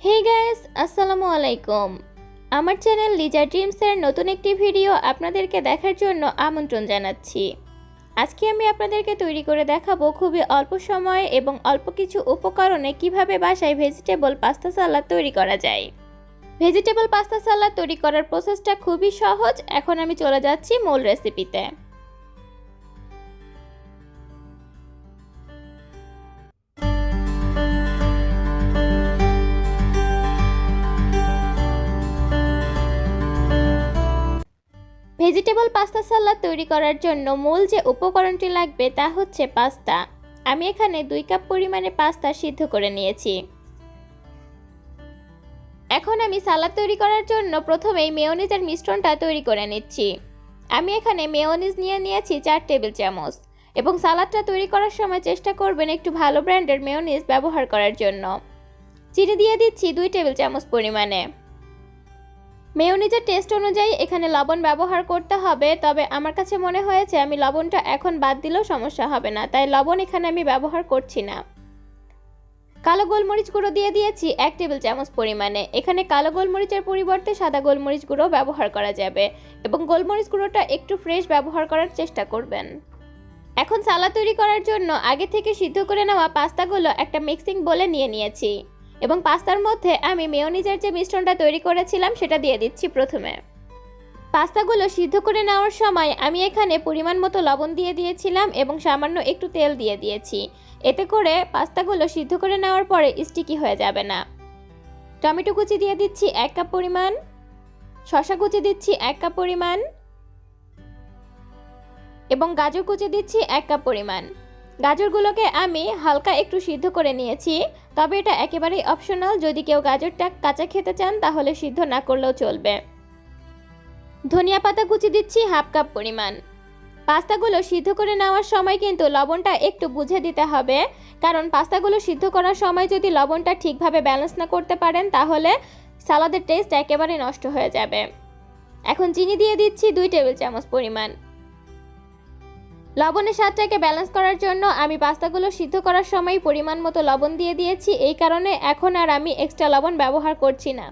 Hey guys, আসসালামু আলাইকুম। আমার চ্যানেল লিজা ড্রিমসের নতুন একটি ভিডিও আপনাদেরকে দেখার জন্য আমন্ত্রণ জানাচ্ছি। আজকে আমি আপনাদেরকে তৈরি করে দেখাবো খুবই অল্প সময়ে এবং অল্প কিছু উপকরণে কিভাবে বাসায় ভেজিটেবল পাস্তা সালাদ তৈরি করা যায়। ভেজিটেবল পাস্তা সালাদ তৈরি করার প্রসেসটা খুবই সহজ। এখন আমি চলে যাচ্ছি মূল রেসিপিতে। ভেজিটেবল পাস্তা সালাদ তৈরি করার জন্য মূল যে উপকরণটি লাগবে তা হচ্ছে পাস্তা। আমি এখানে 2 কাপ পরিমাণে পাস্তা সিদ্ধ করে নিয়েছি। এখন আমি সালাদ তৈরি করার জন্য প্রথমেই মেয়োনিজের মিশ্রণটা তৈরি করে নিচ্ছি। আমি এখানে মেয়োনিজ নিয়েছি 4 টেবিল চামচ এবং সালাদটা তৈরি করার সময় চেষ্টা করবেন একটু ভালো ব্র্যান্ডের মেয়োনিজ ব্যবহার করার জন্য। চিনি দিয়ে দিচ্ছি 2 টেবিল চামচ পরিমাণে। মেয়োনিজের টেস্ট অনুযায়ী এখানে লবণ ব্যবহার করতে হবে, তবে আমার কাছে মনে হয়েছে আমি লবণটা এখন বাদ দিলেও সমস্যা হবে না, তাই লবণ এখানে আমি ব্যবহার করছি না। কালো গোলমরিচ গুঁড়ো দিয়ে দিয়েছি 1 টেবিল চামচ পরিমাণে। এখানে কালো গোলমরিচের পরিবর্তে সাদা গোলমরিচ গুঁড়ো ব্যবহার করা যাবে এবং গোলমরিচ গুঁড়োটা একটু ফ্রেশ ব্যবহার করার চেষ্টা করবেন। এখন সালাদ তৈরি করার জন্য আগে থেকে সিদ্ধ করে নেওয়া পাস্তাগুলো একটা মিক্সিং বোলে নিয়েছি এবং পাস্তার মধ্যে আমি মেয়োনিজের যে মিশ্রণটা তৈরি করেছিলাম সেটা দিয়ে দিচ্ছি প্রথমে। পাস্তাগুলো সিদ্ধ করে নেওয়ার সময় আমি এখানে পরিমাণ মতো লবণ দিয়ে দিয়েছিলাম এবং সামান্য একটু তেল দিয়ে দিয়েছি। এতে করে পাস্তাগুলো সিদ্ধ করে নেওয়ার পরে স্টিকি হয়ে যাবে না। টমেটো কুচি দিয়ে দিচ্ছি 1 কাপ পরিমাণ, শসা কুচি দিচ্ছি 1 কাপ পরিমাণ এবং গাজর কুচি দিচ্ছি 1 কাপ পরিমাণ। গাজরগুলোকে আমি হালকা একটু সিদ্ধ করে নিয়েছি, তবে এটা একেবারেই অপশনাল। যদি কেউ গাজরটা কাঁচা খেতে চান তাহলে সিদ্ধ না করলেও চলবে। ধনিয়া পাতা কুচি দিচ্ছি 1/2 কাপ পরিমাণ। পাস্তাগুলো সিদ্ধ করে নেওয়ার সময় কিন্তু লবণটা একটু বুঝে দিতে হবে, কারণ পাস্তাগুলো সিদ্ধ করার সময় যদি লবণটা ঠিকভাবে ব্যালেন্স না করতে পারেন তাহলে সালাদের টেস্ট একেবারে নষ্ট হয়ে যাবে। এখন চিনি দিয়ে দিচ্ছি 2 টেবিল চামচ পরিমাণ। লবণের স্বাদটাকে ব্যালেন্স করার জন্য আমি পাস্তাগুলো সিদ্ধ করার সময় পরিমাণ মতো লবণ দিয়ে দিয়েছি, এই কারণে এখন আর আমি এক্সট্রা লবণ ব্যবহার করছি না।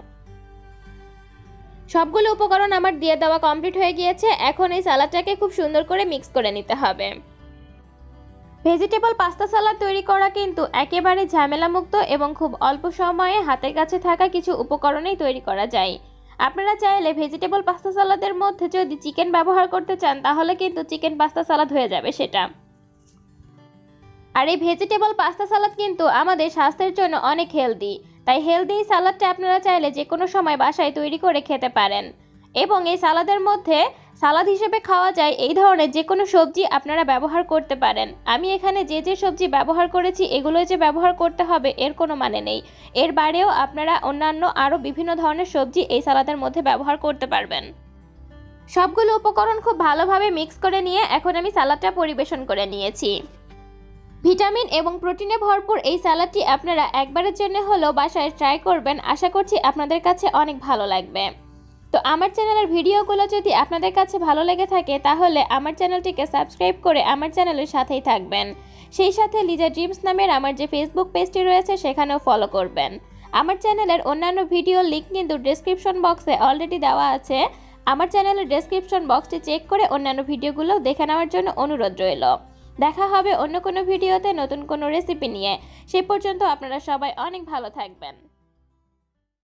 সবগুলো উপকরণ আমার দিয়ে দেওয়া কমপ্লিট হয়ে গিয়েছে। এখন এই সালাদটাকে খুব সুন্দর করে মিক্স করে নিতে হবে। ভেজিটেবল পাস্তা সালাদ তৈরি করা কিন্তু একেবারে ঝামেলামুক্ত এবং খুব অল্প সময়ে হাতের কাছে থাকা কিছু উপকরণেই তৈরি করা যায়। আপনারা চাইলে ভেজিটেবল পাস্তা সালাদের মধ্যে যদি চিকেন ব্যবহার করতে চান তাহলে কিন্তু চিকেন পাস্তা সালাদ হয়ে যাবে সেটা। আর এই ভেজিটেবল পাস্তা সালাদ কিন্তু আমাদের স্বাস্থ্যের জন্য অনেক হেলদি, তাই হেলদি এই সালাদটা আপনারা চাইলে যে কোনো সময় বাসায় তৈরি করে খেতে পারেন। এবং এই সালাদের মধ্যে সালাদ হিসেবে খাওয়া যায় এই ধরনের যে কোনো সবজি আপনারা ব্যবহার করতে পারেন। আমি এখানে যে সবজি ব্যবহার করেছি এগুলোই যে ব্যবহার করতে হবে এর কোনো মানে নেই। এর বাইরেও আপনারা অন্যান্য আরও বিভিন্ন ধরনের সবজি এই সালাদের মধ্যে ব্যবহার করতে পারবেন। সবগুলো উপকরণ খুব ভালোভাবে মিক্স করে নিয়ে এখন আমি সালাদটা পরিবেশন করে নিয়েছি। ভিটামিন এবং প্রোটিনে ভরপুর এই সালাদটি আপনারা একবারের জন্য হলেও বাসায় ট্রাই করবেন। আশা করছি আপনাদের কাছে অনেক ভালো লাগবে। তো আমার চ্যানেলের ভিডিওগুলো যদি আপনাদের কাছে ভালো লেগে থাকে তাহলে আমার চ্যানেলটিকে সাবস্ক্রাইব করে আমার চ্যানেলের সাথেই থাকবেন। সেই সাথে লিজা ড্রিমস নামের আমার যে ফেসবুক পেজটি রয়েছে সেখানেও ফলো করবেন। আমার চ্যানেলের অন্যান্য ভিডিওর লিঙ্ক কিন্তু ডেসক্রিপশন বক্সে অলরেডি দেওয়া আছে। আমার চ্যানেলের ডেসক্রিপশন বক্সটি চেক করে অন্যান্য ভিডিওগুলো দেখে নেওয়ার জন্য অনুরোধ রইল। দেখা হবে অন্য কোনো ভিডিওতে নতুন কোনো রেসিপি নিয়ে। সেই পর্যন্ত আপনারা সবাই অনেক ভালো থাকবেন।